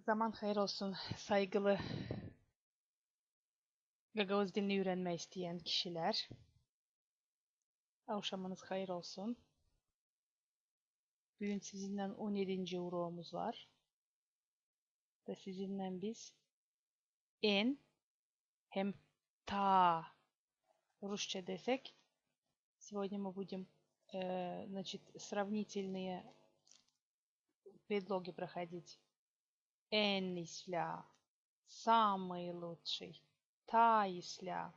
Zaman hayır olsun saygılı Gagavuz dilini öğrenme isteyen kişiler. Akşamınız hayır olsun. Bugün sizinle 17. uğrağımız var. Ve sizinle biz en hem ta Rusça desek сегодня мы будем сравнительные предлоги проходить. En исля самый лучший. Та исля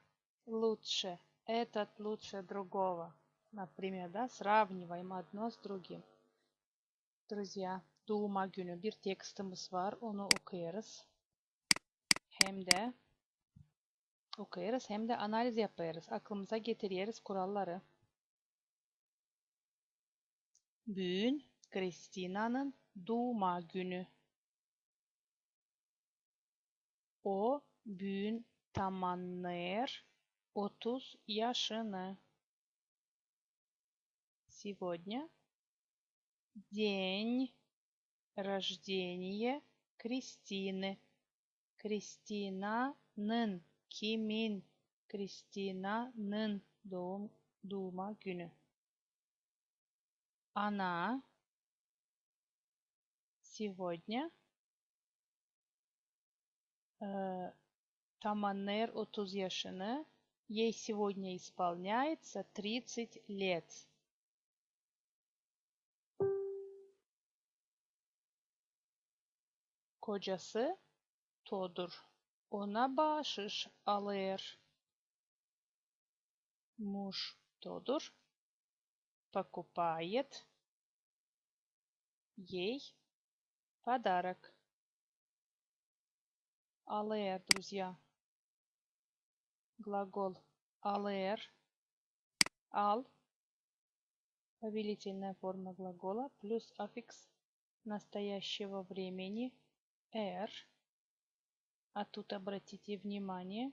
лучше. Этот лучше другого. Например, да, сравниваем одно с другим. Друзья, Doğuma günü bir tekstimiz var. Onu okuyarız. Hem de okuyarız hem de analiz yaparız. Aklımıza getiririz kuralları. Bugün Kristina'nın doğuma günü. O bugün tamamlar 30 yaşını. Сегодня день rождения Кристины. Kristina'nın kimin? Kristina'nın doğuma günü. Она сегодня tamamlar 30 yaşını. Ей сегодня исполняется 30 лет. Kocası Todur. Ona bahşiş alır. Муж Todur покупает ей подарок. Алэр, друзья. Глагол алэр. Ал. Повелительная форма глагола плюс аффикс настоящего времени эр. А тут обратите внимание.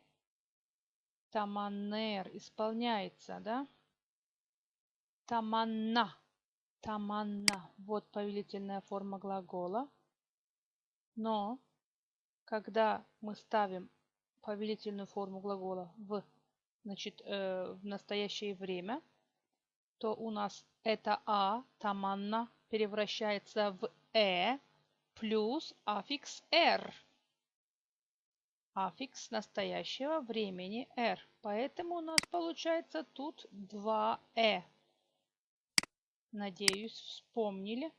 Таманнер исполняется, да? Таманна. Таманна. Вот повелительная форма глагола. Но когда мы ставим повелительную форму глагола в настоящее время, то у нас это таманна, превращается в плюс аффикс р. Аффикс настоящего времени р. Поэтому у нас получается тут 2 Надеюсь, вспомнили.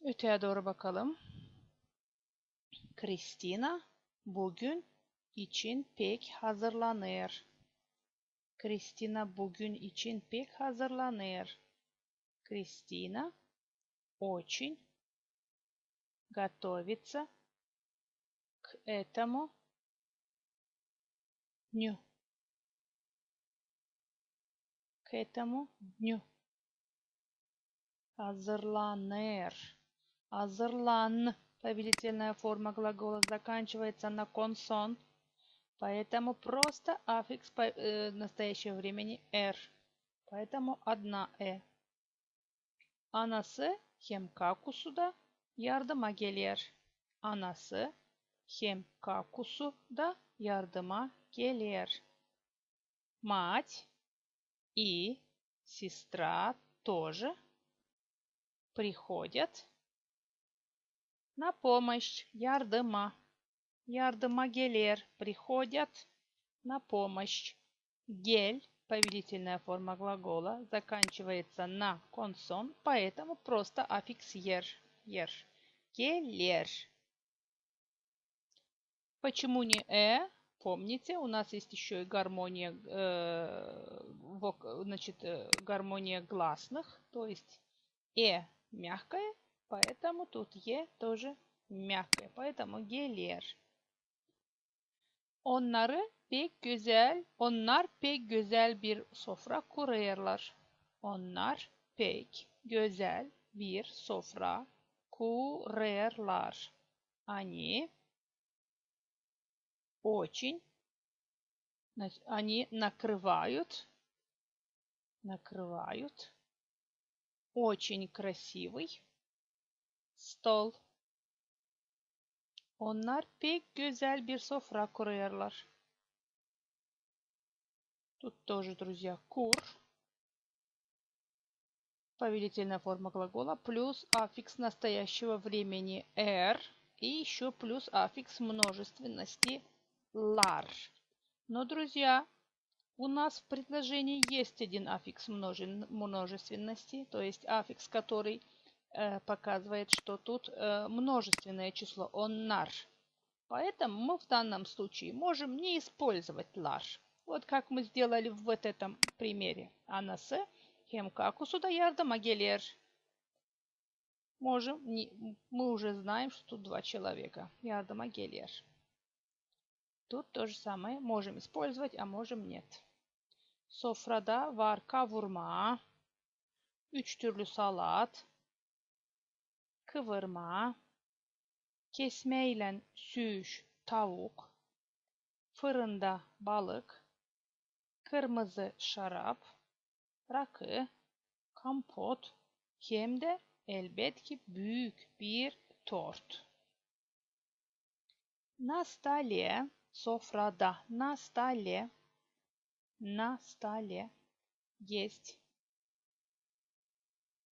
Öteye doğru bakalım. Kristina bugün için pek hazırlanır. Kristina bugün için pek hazırlanır. Kristina очень готовится к этому дню. К этому дню. Hazırlanır. Hazırlan. Повелительная форма глагола заканчивается на консон. Поэтому просто аффикс настоящего времени р. Поэтому одна Anası hem kakusu da yardıma gelir. Anası hem kakusu da yardıma gelir. Мать и сестра тоже приходят на помощь. Yardıma. Yardıma gelir. Приходят на помощь. Гель, повелительная форма глагола, заканчивается на консон, поэтому просто аффикс ер. Гелер. Почему не Помните, у нас есть еще и гармония, гармония гласных, то есть мягкое, поэтому тут тоже мягкое, поэтому гелер. Onlar pek güzel bir sofra kurarlar. Onlar pek güzel bir sofra kurarlar. Они они накрывают очень красивый stol. Onlar pek güzel bir sofra kuruyorlar. Тут тоже, друзья, кур. Повелительная форма глагола плюс аффикс настоящего времени «р» и еще плюс аффикс множественности «лар». Но, друзья, у нас в предложении есть один аффикс множественности, то есть аффикс, который показывает, что тут множественное число «оннар». Поэтому мы в данном случае можем не использовать «лар». Вот как мы сделали в вот этом примере. Анасы hem kakusu da yardıma gelir. Можем, мы уже знаем, что тут два человека. Yardıma gelir. Тут то же самое. Можем использовать, а можем нет. Sofrada var kavurma, 3 türlü salat, kıvırma, kesmeyle süş, tavuk, fırında balık, kırmızı şarap, rakı, kompot, hem de elbette büyük bir tort. На столе, sofrada, на столе есть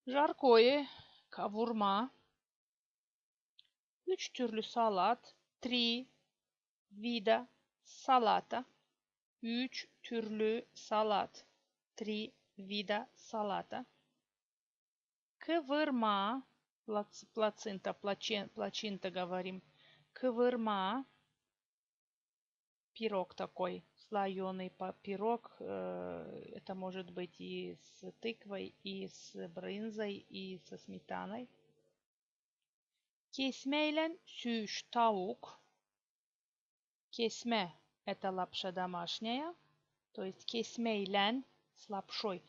жаркое, kavurma, 3 türlü salat, 3 vida salata, 3 türlü salat, 3 vida salata, kıvırma, плацента говорим, квырма, пирог такой, слоеный пирог. Это может быть и с тыквой, и с брынзой, и со сметаной. Kesmeyle süş tavuk. Kesme – это лапша домашняя. То есть kesmeyle с лапшой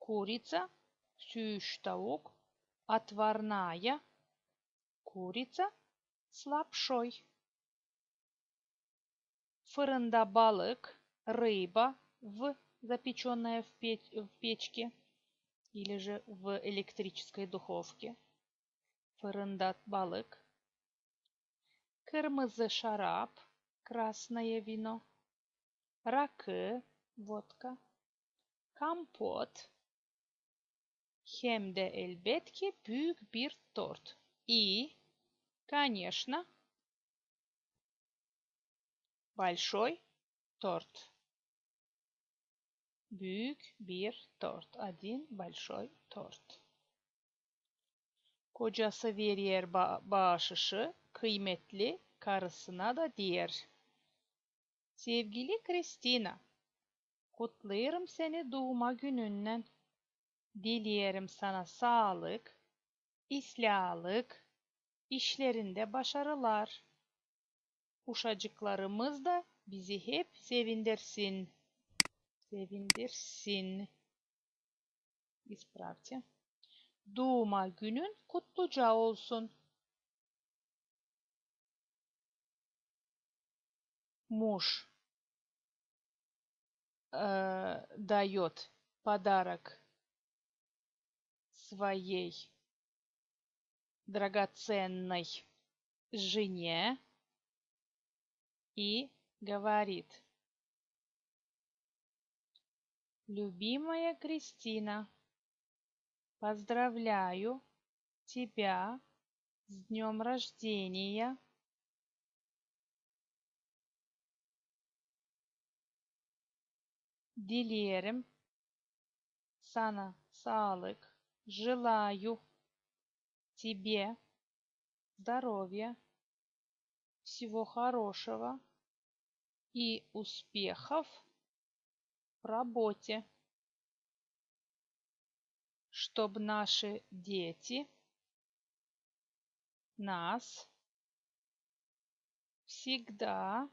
курица, süş tavuk, отварная курица с лапшой. Fırında balık, рыба, запеченная в печке или же в электрической духовке. Fırında balık. Kırmızı şarap, красное вино. Rakı, водка. Компот. Hem de elbette büyük bir торт. И, конечно, большой торт. Büyük bir торт. Один большой торт. Kocası veriyor bağışışı, kıymetli karısına da diğer. Sevgili Kristina, kutlarım seni doğuma gününden. Dilerim sana sağlık, islahlık, işlerinde başarılar. Uşacıklarımız da bizi hep sevindirsin. Sevindirsin. İspravьте. Doğuma günün kutluca olsun. Муж дает подарок своей драгоценной жене и говорит: любимая Кристина, поздравляю тебя с днем рождения. Dilerim sana sağlık, желаю тебе здоровья, всего хорошего и успехов в работе, чтобы наши дети нас всегда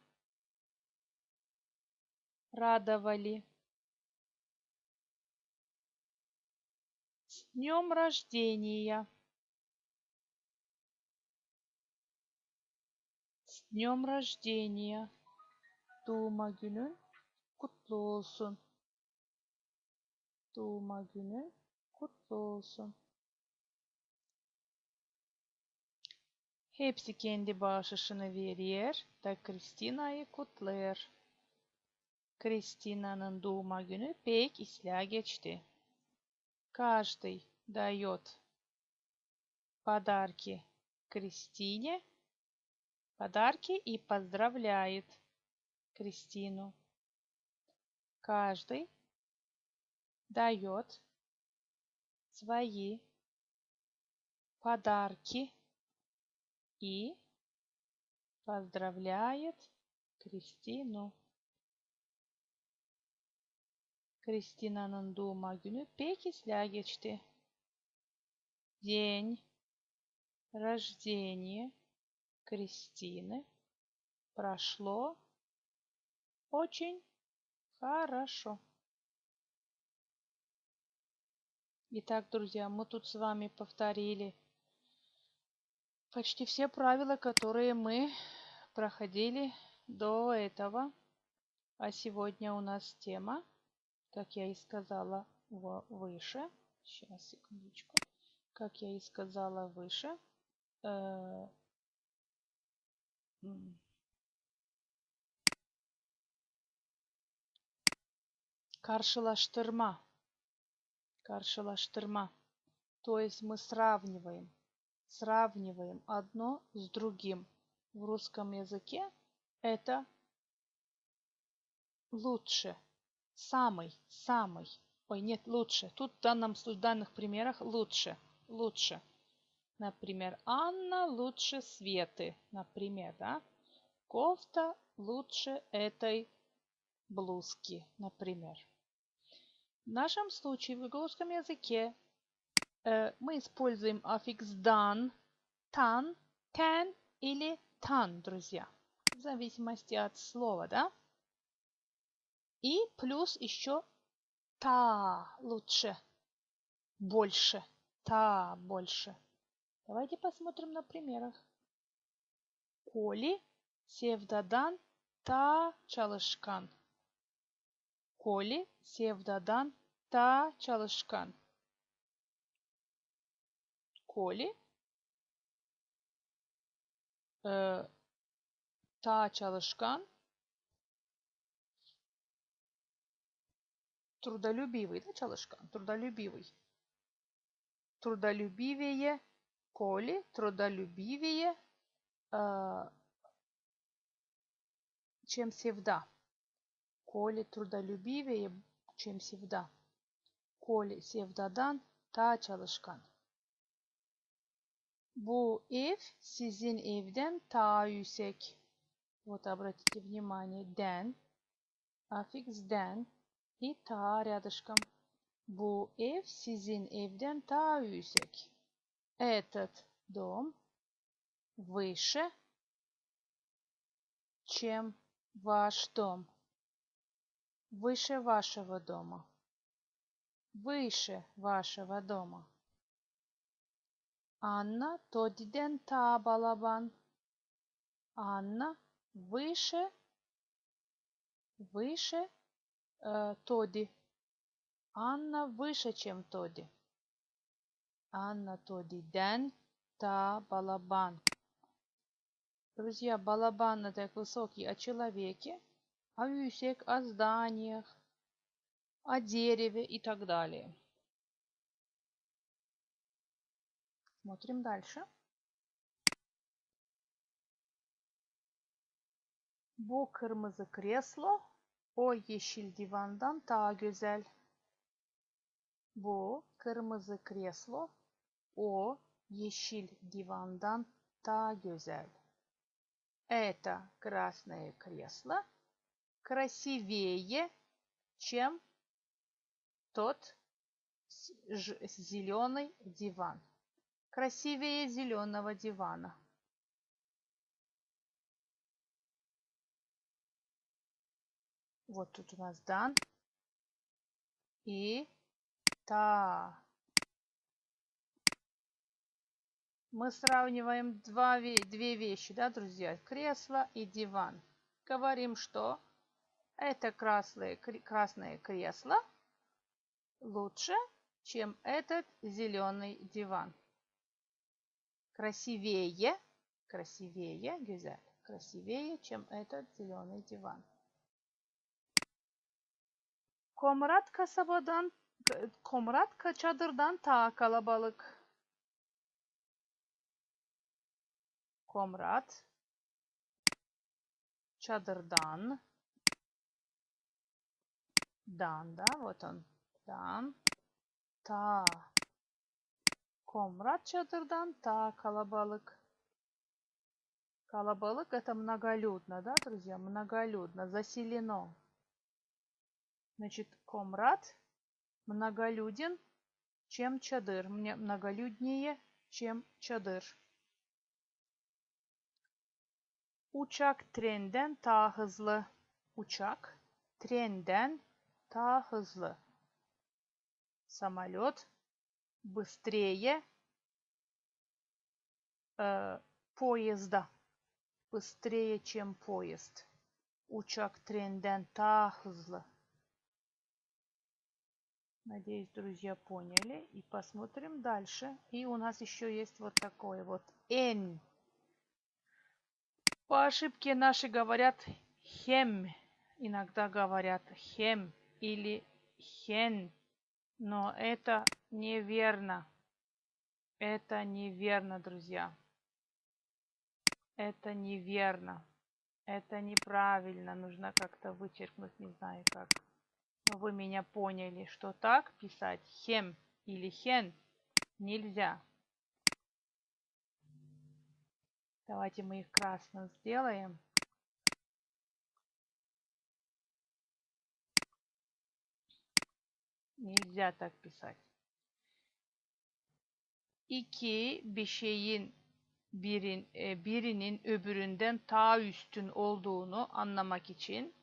радовали. С днем рождения! С днем rождения! Doğuma günün kutlu olsun. Doğuma günün kutlu olsun. Hepsi kendi bağışışını verir da Kristina'yı kutlar. Kristina'nın doğuma günü pek ıslah geçti. Каждый дает подарки Кристине, подарки и поздравляет Кристину. Каждый дает свои подарки и поздравляет Кристину. Kristina'nın doğuma günü pek ıslah geçti. День рождения Кристины прошло очень хорошо. Итак, друзья, мы тут с вами повторили почти все правила, которые мы проходили до этого. А сегодня у нас тема, как я и сказала выше. Сейчас, секундочку. Как я и сказала выше. Karşılaştırma. Каршалаштырма. То есть мы сравниваем одно с другим. В русском языке это лучше, самый. Ой, нет, лучше. Тут в данных примерах лучше. Например, Анна лучше Светы, например, да? Кофта лучше этой блузки, например. В нашем случае в русском языке мы используем аффикс дан, тан, тен или тан, друзья. В зависимости от слова, да? И плюс еще та лучше, больше, та больше. Давайте посмотрим на примерах. Коли sevdadan ta çalışkan. Коли sevdadan ta çalışkan. Коли ta çalışkan, трудолюбивый, да, çalışkan, трудолюбивый. Трудолюбивее, Коли трудолюбивее, чем всегда. Коли трудолюбивее, чем всегда. Коли sevdadan ta çalışkan. Bu ev sizin evden daha yüksek. Вот обратите внимание, den, аффикс den и ta рядышком. Bu ev sizin evden daha yüksek. Этот дом выше, чем ваш дом. Выше вашего дома. Выше вашего дома. Анна Тодден та балабан. Анна выше Тоди. Анна выше, чем Тоди. Анна Тодден та балабан. Друзья, балабан это как высокий о человеке, о yüksek, о зданиях, о дереве и так далее. Смотрим дальше. Bu kırmızı kreslo o yeşil divandan daha güzel. Bu kırmızı kreslo o yeşil divandan daha güzel. Это красное кресло красивее, чем тот зеленый диван. Красивее зеленого дивана. Вот тут у нас дан и та. Мы сравниваем две вещи, да, друзья? Кресло и диван. Говорим, что это красное кресло лучше, чем этот зеленый диван. Красивее, Красивее, güzel. Красивее, чем этот зеленый диван. Komrat çadırdan daha kalabalık. Komrat çadırdan да, вот он, дан, та. Komrat çadırdan та калабалык. Калабалык это многолюдно, да, друзья? Многолюдно, заселено. Значит, комрат многолюден, чем чадыр. Многолюднее, чем чадыр. Uçak trenden daha hızlı. Uçak trenden daha hızlı. Самолет быстрее поезда. Быстрее, чем поезд. Uçak trenden daha hızlı. Надеюсь, друзья поняли. И посмотрим дальше. И у нас еще есть вот такое вот N. По ошибке наши говорят хем. Иногда говорят хем или хен. Но это неверно. Это неверно, друзья. Это неверно. Это неправильно. Нужно как-то вычеркнуть, не знаю как. Но вы меня поняли, что так писать хем или хен нельзя. Давайте мы их красным сделаем. Nilzя так писать. İki bir şeyin birinin öbüründen daha üstün olduğunu anlamak için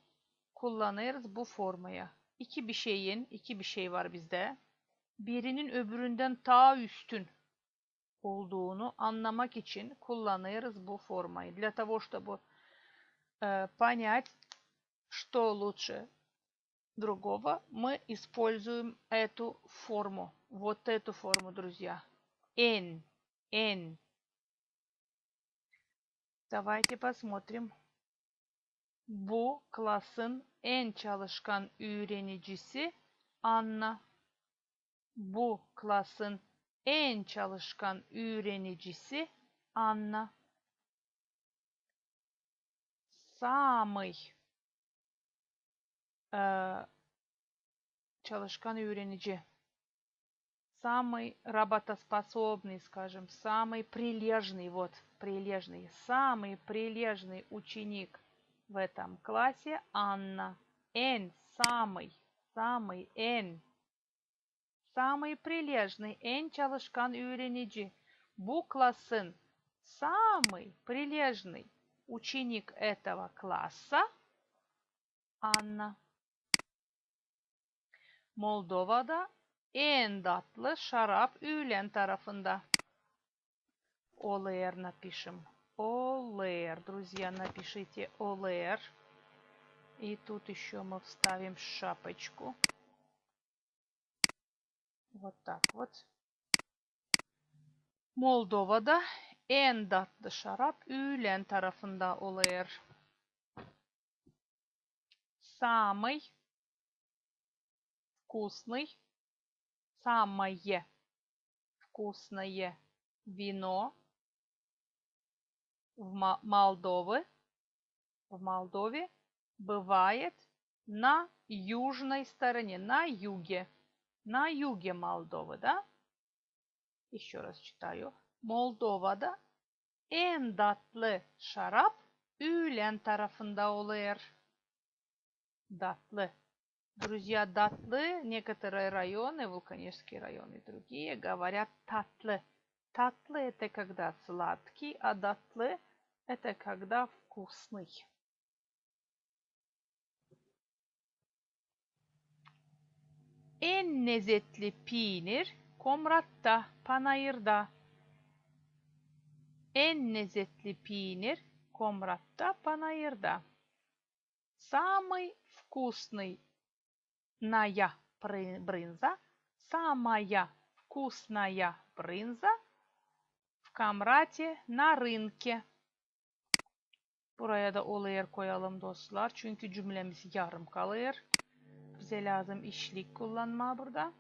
kullanırız bu formayı. İki bir şey var bizde. Birinin öbüründen daha üstün olduğunu anlamak için kullanırız bu formayı. Для того, чтобы понять, что лучше другого, мы используем эту форму. Вот эту форму, друзья. En. En. Давайте посмотрим. Bu klasın en çalışkan öğrenicisi Anna. Bu klasın en çalışkan öğrenicisi Anna. Самый çalışkan öğrenici. Самый работоспособный, скажем, самый прилежный, вот, прилежный, самый прилежный ученик в этом классе Анна. En, самый, en. Самый прилежный, en çalışkan öğrenici. Bu классın самый прилежный ученик этого класса Anna. Moldova'da en tatlı şarap öğlen tarafında. Олер напишем. Олер. Друзья, напишите Олер. И тут еще мы вставим шапочку. Вот так вот. Moldova'da en tatlı şarap öğlen tarafında Олер. Самый вкусный, самое вкусное вино в Молдове бывает на южной стороне, на юге Молдовы, да? Еще раз читаю. Moldova'da en tatlı şarap öğlen tarafında olur. Tatlı. Друзья, Датлы, некоторые районы, Вулканический район и другие, говорят татлы. Татлы это когда сладкий, а датлы это когда вкусный. En lezzetli peynir Komrat'ta, Panayır'da. En lezzetli peynir Komrat'ta, Panayır'da. Самый вкусный брынза, самая вкусная брынза в Комрате на рынке. Buraya da ol koyalım dostlar. Çünkü cümlemiz yarım kalır. Bize lazım işlik kullanma burada.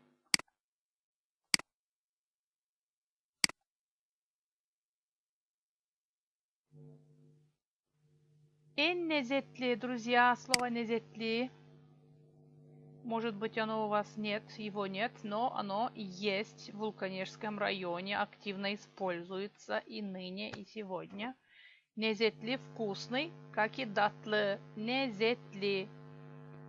En лезzetli, друзья, слово лезzetli. Может быть, оно у вас нет, его нет, но оно есть в Вулканежском районе, активно используется и ныне, и сегодня. Лезzetli вкусный, как и датлы. Лезzetli.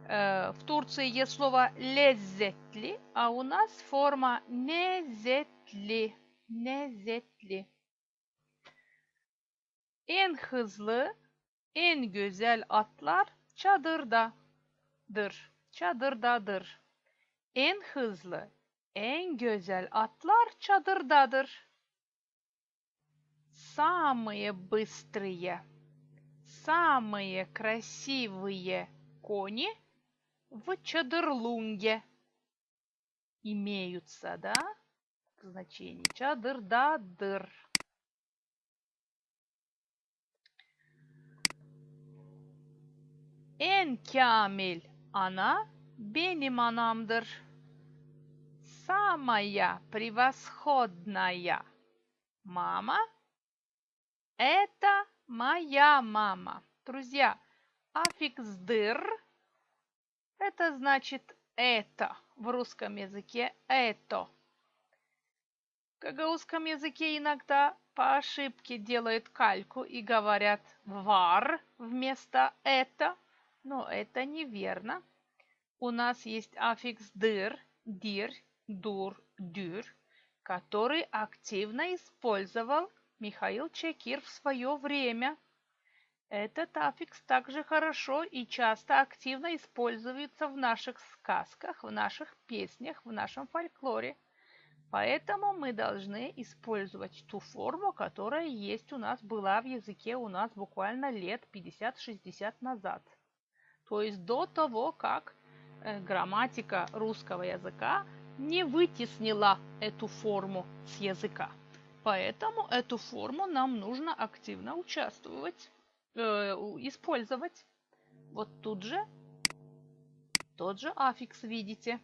В Турции есть слово лезzetli, а у нас форма lezzetli. Lezzetli. En hızlı, en güzel atlar çadırdadır. Çadırdadır. En hızlı, en güzel atlar çadırdadır. Самые быстрые, самые красивые кони в Чадырлунге имеются, да? Значение Чадырдадыр. En kamil ana benim anamdır. Самая превосходная мама – это моя мама. Друзья, аффикс «дыр» – это значит «это». В русском языке «это». В гагаузском языке иногда по ошибке делают кальку и говорят «вар» вместо «это», но это неверно. У нас есть аффикс «дыр», «дир», «дур», «дюр», который активно использовал Михаил Чекир в свое время. Этот аффикс также хорошо и часто активно используется в наших сказках, в наших песнях, в нашем фольклоре. Поэтому мы должны использовать ту форму, которая есть у нас, была в языке у нас буквально лет 50-60 назад. То есть до того, как грамматика русского языка не вытеснила эту форму с языка. Поэтому эту форму нам нужно активно использовать. Вот тут же тот же аффикс видите.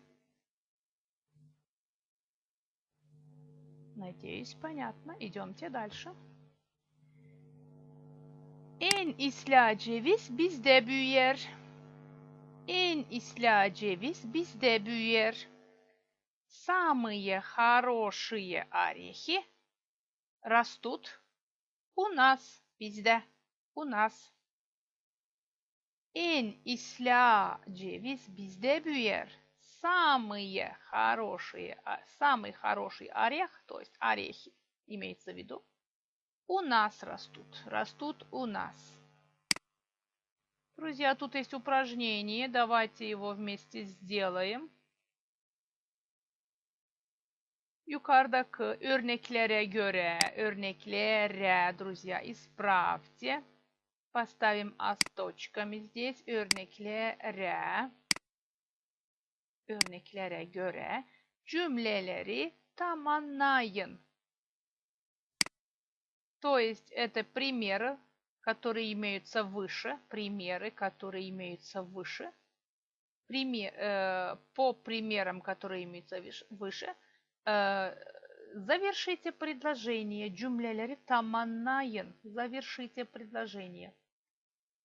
Надеюсь, понятно. Идемте дальше. En isla ceviz bizde büyür. En isla ceviz bizde büyür. Самые хорошие орехи растут у нас, bizde, у нас. En isla ceviz bizde büyür. Самый хороший орех, то есть орехи, имеется в виду, у нас растут у нас. Друзья, тут есть упражнение, давайте его вместе сделаем. Yukarıdaki örneklere, друзья, исправьте. Поставим А с точками здесь. Örneklere göre cümleleri tamamlayın. То есть это примеры, которые имеются выше. Примеры, которые имеются выше. По примерам, которые имеются выше, завершите предложение. Cümleleri tamamlayın. Завершите предложение.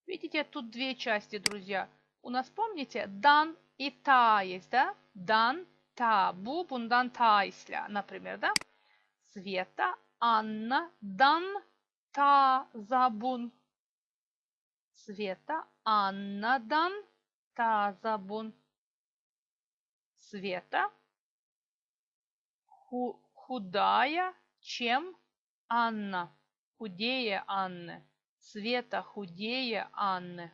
Видите, тут две части, друзья. У нас, помните, дан и та есть, да? Дан, та. Bu bundan ta isla. Например, да? Света, Анна, дан, та, забун. Света, Аннадан, та, забун. Света худая, чем Анна. Худее Анны. Света худее Анны.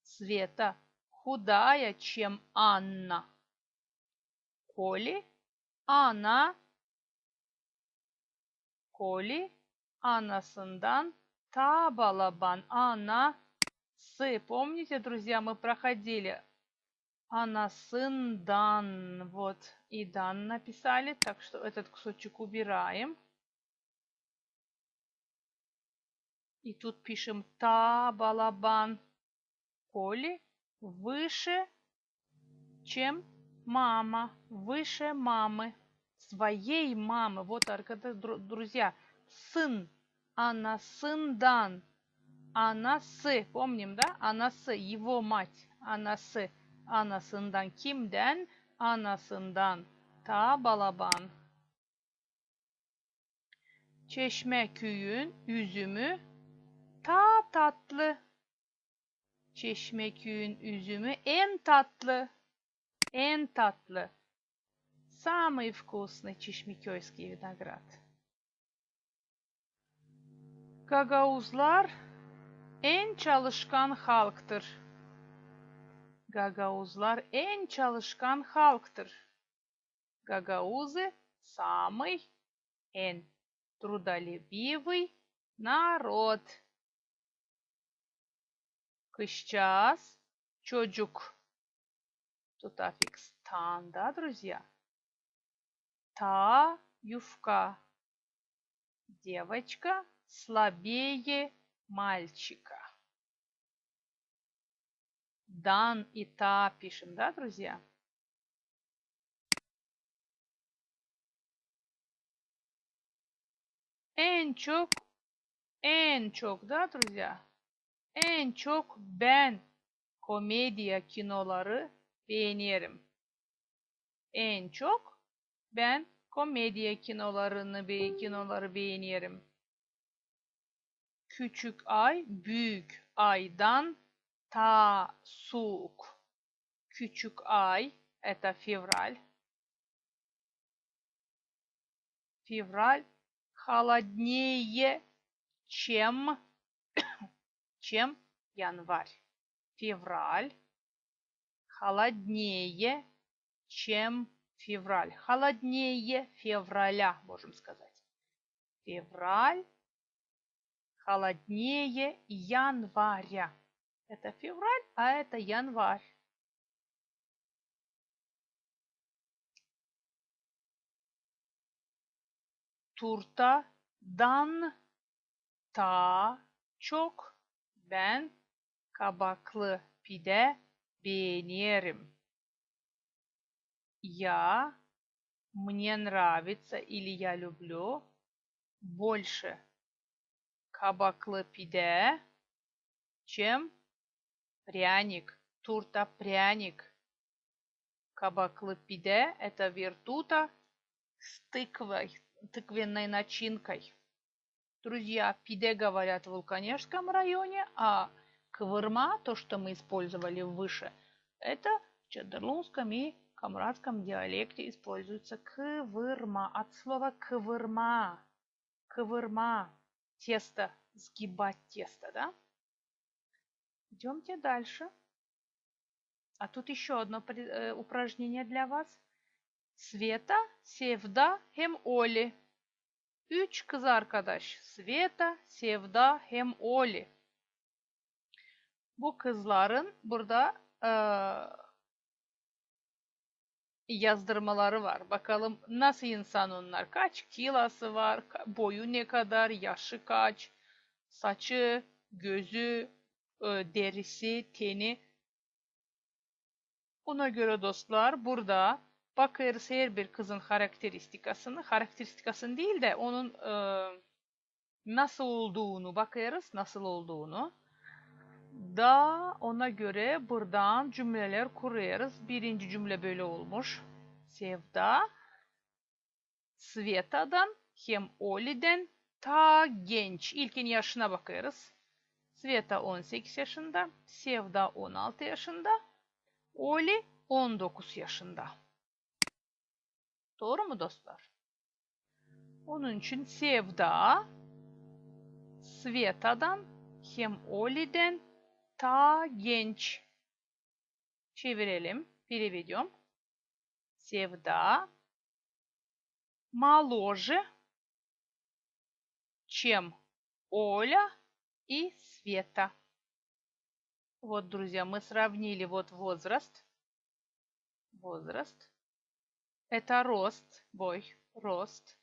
Света худая, чем Анна. Коли anasından ta balaban. Она с. Помните, друзья, мы проходили анасындан. Вот и дан написали, так что этот кусочек убираем. И тут пишем та балабан Коли выше, чем мама. Выше мамы. Своей мамы. Вот, друзья, сын. Анасындан. Anası. Помним, да? Anası. Его мать. Anası. Anasından. Kimden? Anasından. Ta balaban. Çeşmeköy'ün üzümü ta tatlı. Çeşmeköy'ün üzümü en tatlı. En tatlı. Самый вкусный чешмекёйский виноград. Gagauzlar en çalışkan halktır. Гагаузлар en çalışkan halktır. Гагаузы самый en трудолюбивый народ. Кыщас çocuk. Тут аффикс тан, да, друзья? Та юфка. Девочка слабее мальчика. Дан и та пишем, да, друзья? En çok, да, друзья? En çok ben komedya kinoları beğenirim. En çok ben komedya kinoları beğenirim. Küçük ay büyük aydan ta soğuk. Küçük ay это февраль. Февраль холоднее, чем январь. Февраль холоднее, чем февраль. Холоднее февраля, можем сказать. Февраль холоднее января. Это февраль, а это январь. Turtadan ta çok ben kabaklı pide beğenirim. Я, мне нравится или я люблю больше kabaklı pide, чем пряник, турта пряник. Kabaklı pide – это вертута с тыквенной начинкой. Друзья, пиде говорят в Вулканежском районе, а квырма, то, что мы использовали выше, это в Чедерлунском и камрадском диалекте используется квырма. От слова квырма. Квырма. Тесто. Сгибать тесто, да? Идемте дальше. А тут еще одно упражнение для вас. Sveta, Sevda hem Oli. 3 kız arkadaş. Sveta, Sevda hem Oli. Bu kızların burada yazdırmaları var. Bakalım nasıl insan onlar? Kaç kilosu var? Boyu ne kadar? Yaşı kaç? Saçı, gözü, derisi, teni. Ona göre dostlar burada bakıyoruz her bir kızın karakteristikasını değil de onun nasıl olduğunu bakıyoruz, nasıl olduğunu. Da ona göre buradan cümleler kuruyoruz. Birinci cümle böyle olmuş. Sevda, Sveta'dan hem Oli'den ta genç. İlkin yaşına bakıyoruz. Sveta 18 yaşında, Sevda 16 yaşında, Oli 19 yaşında. Doğru mu dostlar? Onun için Sevda, Sveta'dan hem Oli'den ta genç. Çevirelim. Переведем. Sevda моложе, чем Оля и Света. Вот, друзья, мы сравнили вот возраст. Возраст. Это рост, рост.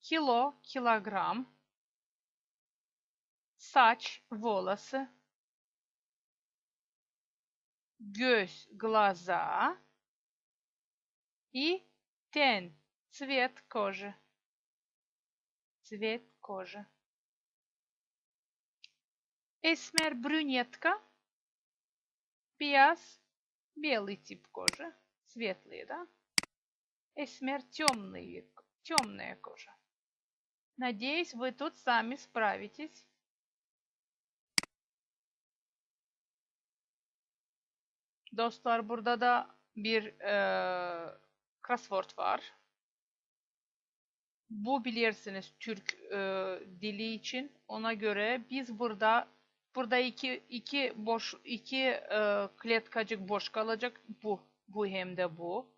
Кило, килограмм. Saç, волосы. Göz, глаза. И ten, цвет кожи. Цвет кожи. Esmer, брюнетка. Beyaz, белый тип кожи. Светлые, да? Esmer, темная кожа. Надеюсь, вы тут сами справитесь. Dostlar, burada da bir crossword var. Bu bilirsiniz Türk dili için. Ona göre biz burada iki kletkacık boş kalacak. Bu hem de bu.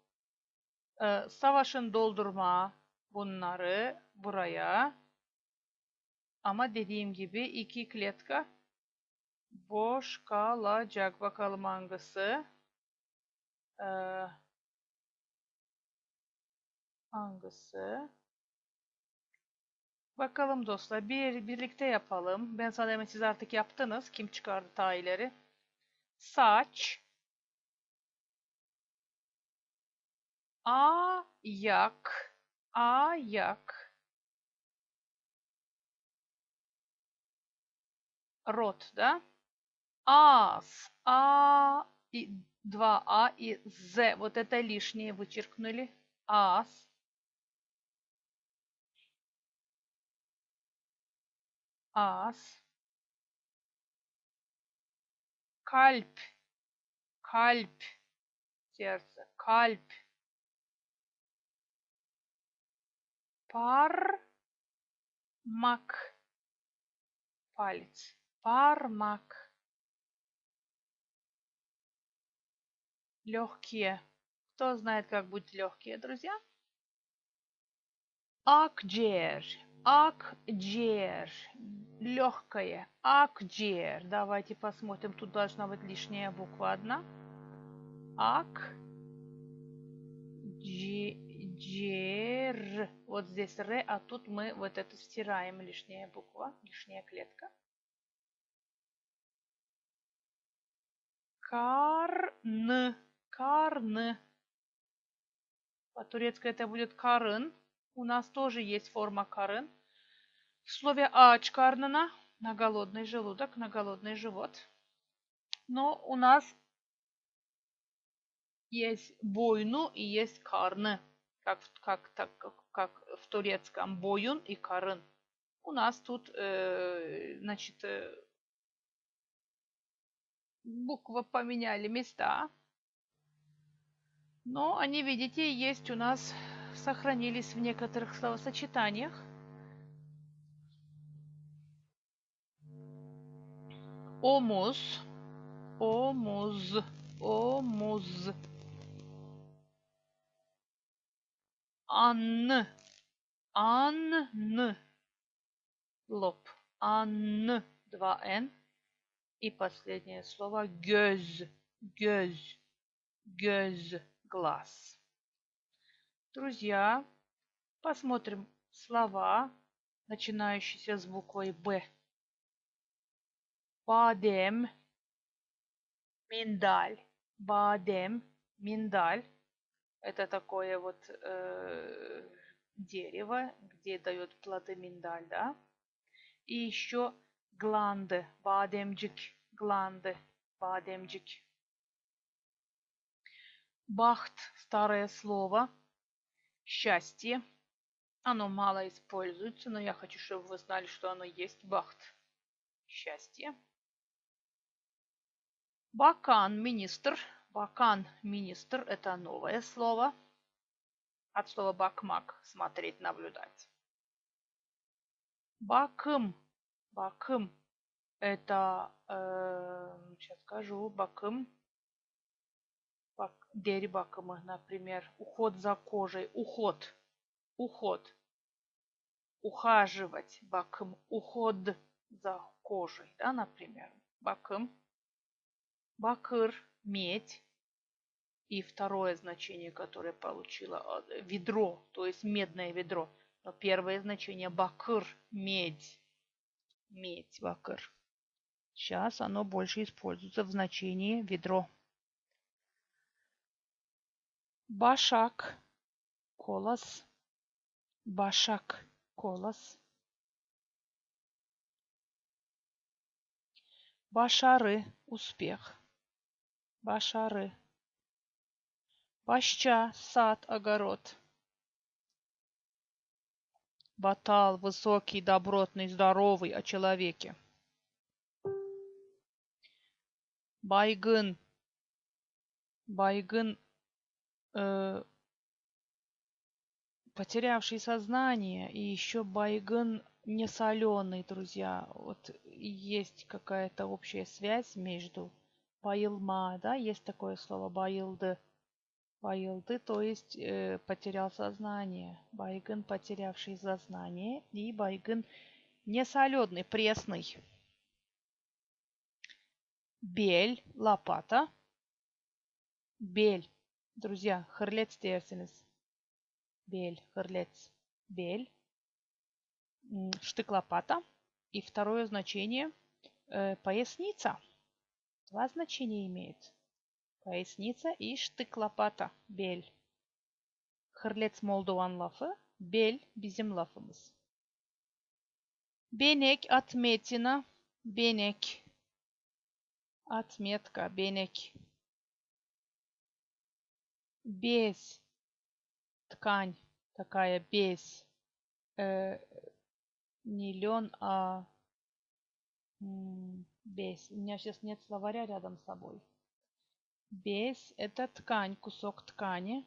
Savaşın doldurma bunları buraya. Ama dediğim gibi iki kletka boş kalacak. Bakalım hangisi? Hangisi? Bakalım dostlar. Birlikte yapalım. Ben sana siz artık yaptınız. Kim çıkardı tayileri? Saç. Ayak. Ayak. Рот, да? Ас. Два А и З. Вот это лишнее вычеркнули. Ас. Ас. Кальп. Кальп. Сердце. Кальп. Пармак. Палец. Пармак. Легкие. Кто знает, как будет легкие, друзья? Акджер. Акджер. Легкое. Акджер. Давайте посмотрим. Тут должна быть лишняя буква одна. Акджер. Вот здесь Р, а тут мы вот это стираем. Лишняя буква. Лишняя клетка. Карн. Карн. По-турецки это будет карын. У нас тоже есть форма карын. В слове ач карнана на голодный желудок, на голодный живот. Но у нас есть бойну и есть карны, как в турецком боюн и карын. У нас тут, значит, буквы поменяли места. Но они, видите, есть у нас, сохранились в некоторых словосочетаниях. Omuz, omuz, omuz. An, an, лоб. Ан, два Н. И последнее слово göz, göz, göz, глаз. Друзья, посмотрим слова, начинающиеся с буквой Б. Badem, миндаль. Badem, миндаль. Это такое вот дерево, где дает плоды миндаль, да? И еще гланды, bademcik, гланды, bademcik. Бахт, старое слово, счастье. Оно мало используется, но я хочу, чтобы вы знали, что оно есть. Бахт, счастье. Бакан, министр. Бакан, министр, это новое слово. От слова бакмак, смотреть, наблюдать. Бакым, бакым, это, сейчас скажу, бакым, дери бакымы, например, уход за кожей, уход, уход, ухаживать, бакым, уход за кожей, да, например, бакым. Бакыр, медь. И второе значение, которое получила, ведро, то есть медное ведро. Но первое значение бакыр, медь. Медь, bakır. Сейчас оно больше используется в значении ведро. Başak, колос. Başak, колос. Başarı, успех. Başarı. Баща, сад, огород. Батал, высокий, добротный, здоровый, о человеке. Baygın. Baygın, потерявший сознание. И еще baygın не соленый, друзья. Вот есть какая-то общая связь между bayılma, да, есть такое слово bayıldı. Bayıldı, то есть потерял сознание. Baygın, потерявший сознание. И baygın не соленый, пресный. Бель, лопата. Бель. Друзья, хырлец dersiniz. Бель, хырлец. Бель. Штык-лопата. И второе значение поясница. Два значения имеет. Поясница и штык-лопата. Бель. Hırlets Moldovan lafı. Bel bizim lafımız. Benek, отметина. Benek. Отметка, benek. Без. Ткань. Такая без. Не лен, а без. У меня сейчас нет словаря рядом с собой. Без – это ткань, кусок ткани.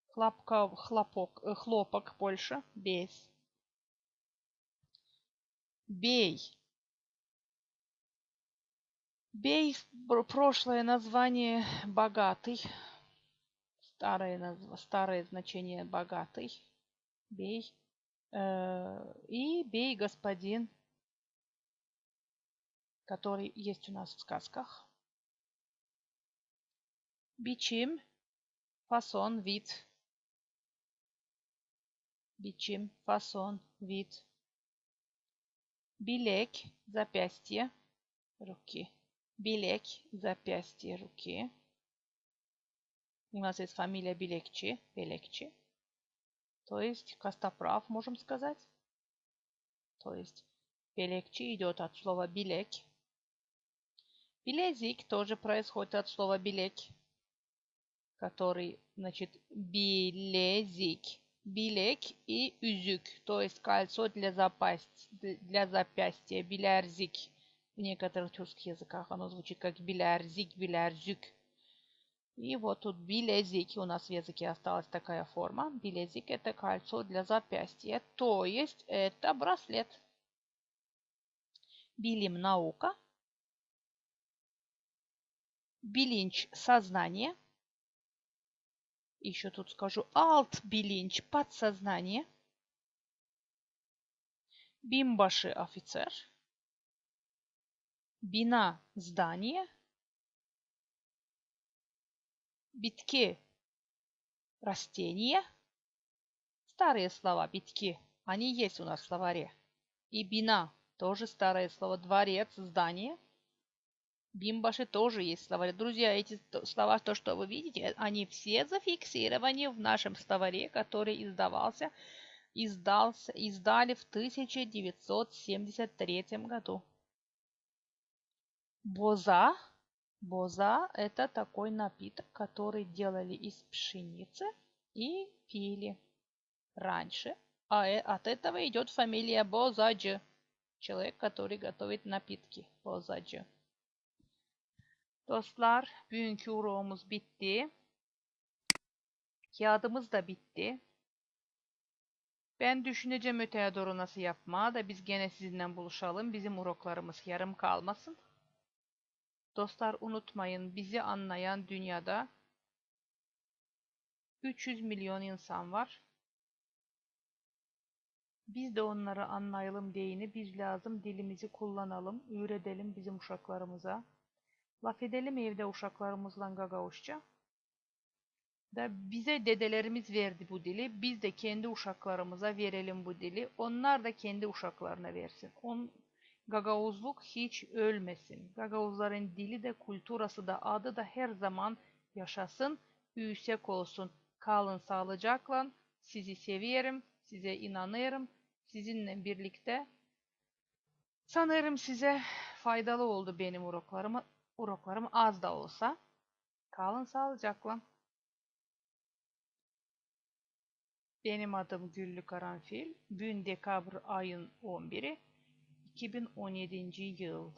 Хлопок больше. Без. Бей. Бей – прошлое название богатый. Старое значение богатый. Бей. И бей, господин, который есть у нас в сказках. Бичим, фасон, вид. Бичим, фасон, вид. Билек, запястье, руки. Билек, запястье, руки. У нас есть фамилия Билекчи, Белекчи. То есть костоправ, можем сказать. То есть Белекчи идет от слова билек. Билезик тоже происходит от слова билек, который, значит, билезик. Билек и üzük, то есть кольцо для запястья. Билярзик. В некоторых тюркских языках оно звучит как билярзик, билярзюк. И вот тут билезик у нас в языке осталась такая форма. Билезик – это кольцо для запястья, то есть это браслет. Билим – наука. Билинч – сознание. Еще тут скажу alt билинч – подсознание. Бимбаши – офицер. Бина – здание. Битки – растение. Старые слова битки, они есть у нас в словаре. И бина – тоже старое слово. Дворец, здание. Бимбаши тоже есть в словаре. Друзья, эти слова, то, что вы видите, они все зафиксированы в нашем словаре, который издали в 1973 году. Боза. Боза – это такой напиток, который делали из пшеницы и пили раньше. А от этого идет фамилия Bozacı. Человек, который готовит напитки. Bozacı. Dostlar, bugünkü uğurumuz bitti. Kağıdımız da bitti. Ben düşüneceğim öteye doğru nasıl yapma da biz gene sizinle buluşalım. Bizim uroklarımız yarım kalmasın. Dostlar unutmayın, bizi anlayan dünyada 300 milyon insan var. Biz de onları anlayalım diyeni, biz lazım dilimizi kullanalım, öğretelim bizim uşaklarımıza. Laf edelim evde uşaklarımızla gagavuşça. Da bize dedelerimiz verdi bu dili. Biz de kendi uşaklarımıza verelim bu dili. Onlar da kendi uşaklarına versin. Gagavuzluk hiç ölmesin. Gagavuzların dili de, kulturası da, adı da her zaman yaşasın, yüksek olsun. Kalın sağlıcakla. Sizi seviyorum, size inanıyorum. Sizinle birlikte sanırım size faydalı oldu benim uroklarım az da olsa. Kalın sağlıcakla. Benim adım Güllü Karanfil. Bugün dekabr ayın 11'i 2017 yıl.